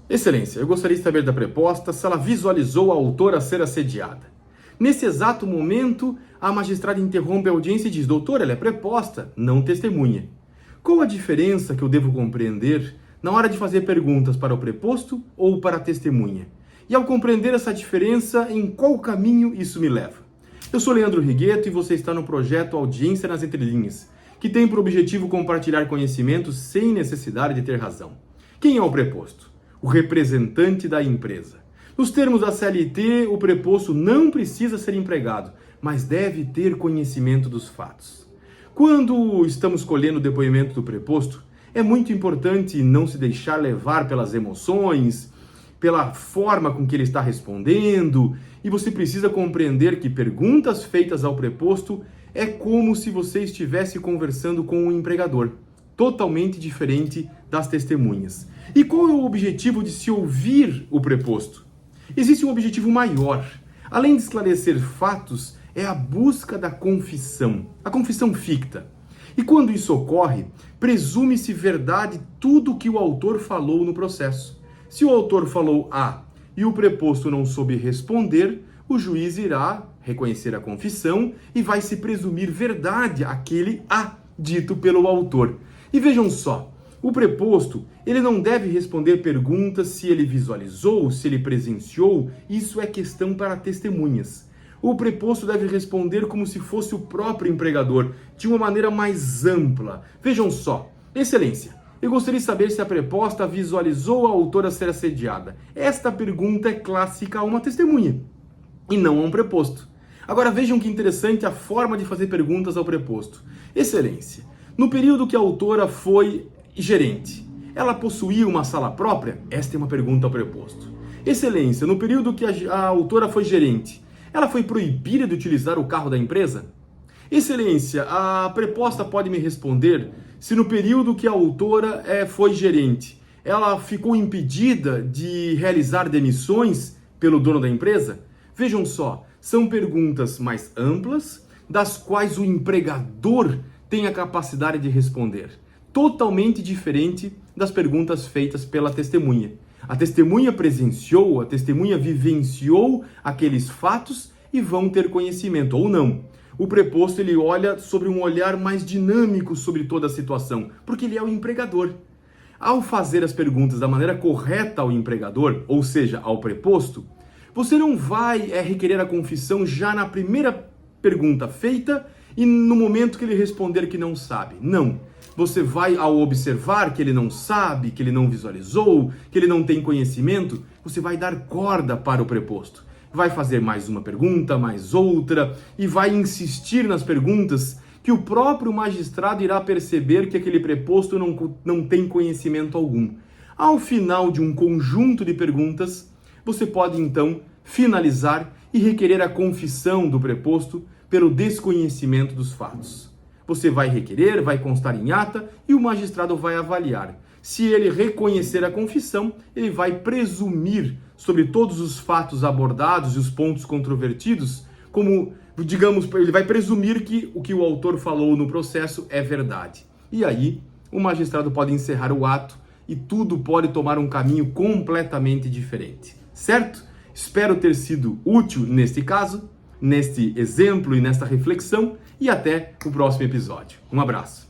Excelência, eu gostaria de saber da preposta se ela visualizou a autora ser assediada. Nesse exato momento, a magistrada interrompe a audiência e diz: doutor, ela é preposta, não testemunha. Qual a diferença que eu devo compreender na hora de fazer perguntas para o preposto ou para a testemunha? E ao compreender essa diferença, em qual caminho isso me leva? Eu sou Leandro Rigueto e você está no projeto Audiência nas Entrelinhas, que tem por objetivo compartilhar conhecimentos sem necessidade de ter razão. Quem é o preposto? O representante da empresa. Nos termos da CLT, o preposto não precisa ser empregado, mas deve ter conhecimento dos fatos. Quando estamos colhendo o depoimento do preposto, é muito importante não se deixar levar pelas emoções, pela forma com que ele está respondendo, e você precisa compreender que perguntas feitas ao preposto é como se você estivesse conversando com um empregador, totalmente diferente das testemunhas. E qual é o objetivo de se ouvir o preposto? Existe um objetivo maior. Além de esclarecer fatos, é a busca da confissão, a confissão ficta. E quando isso ocorre, presume-se verdade tudo o que o autor falou no processo. Se o autor falou A e o preposto não soube responder, o juiz irá reconhecer a confissão e vai se presumir verdade aquele A dito pelo autor. E vejam só, o preposto, ele não deve responder perguntas se ele visualizou, se ele presenciou, isso é questão para testemunhas. O preposto deve responder como se fosse o próprio empregador, de uma maneira mais ampla. Vejam só, excelência, eu gostaria de saber se a preposta visualizou a autora ser assediada. Esta pergunta é clássica a uma testemunha, e não a um preposto. Agora vejam que interessante a forma de fazer perguntas ao preposto. Excelência, no período que a autora foi gerente, ela possuía uma sala própria? Esta é uma pergunta ao preposto. Excelência, no período que a autora foi gerente, ela foi proibida de utilizar o carro da empresa? Excelência, a preposta pode me responder se no período que a autora foi gerente, ela ficou impedida de realizar demissões pelo dono da empresa? Vejam só, são perguntas mais amplas, das quais o empregador tem a capacidade de responder. Totalmente diferente das perguntas feitas pela testemunha. A testemunha presenciou, a testemunha vivenciou aqueles fatos e vão ter conhecimento, ou não. O preposto, ele olha sobre um olhar mais dinâmico sobre toda a situação, porque ele é o empregador. Ao fazer as perguntas da maneira correta ao empregador, ou seja, ao preposto, você não vai requerer a confissão já na primeira pergunta feita e no momento que ele responder que não sabe. Não. Você vai, ao observar que ele não sabe, que ele não visualizou, que ele não tem conhecimento, você vai dar corda para o preposto. Vai fazer mais uma pergunta, mais outra, e vai insistir nas perguntas que o próprio magistrado irá perceber que aquele preposto não tem conhecimento algum. Ao final de um conjunto de perguntas, você pode então finalizar e requerer a confissão do preposto pelo desconhecimento dos fatos. Você vai requerer, vai constar em ata e o magistrado vai avaliar. Se ele reconhecer a confissão, ele vai presumir sobre todos os fatos abordados e os pontos controvertidos, como, digamos, ele vai presumir que o que o autor falou no processo é verdade. E aí, o magistrado pode encerrar o ato e tudo pode tomar um caminho completamente diferente. Certo? Espero ter sido útil neste caso, neste exemplo e nesta reflexão, e até o próximo episódio. Um abraço.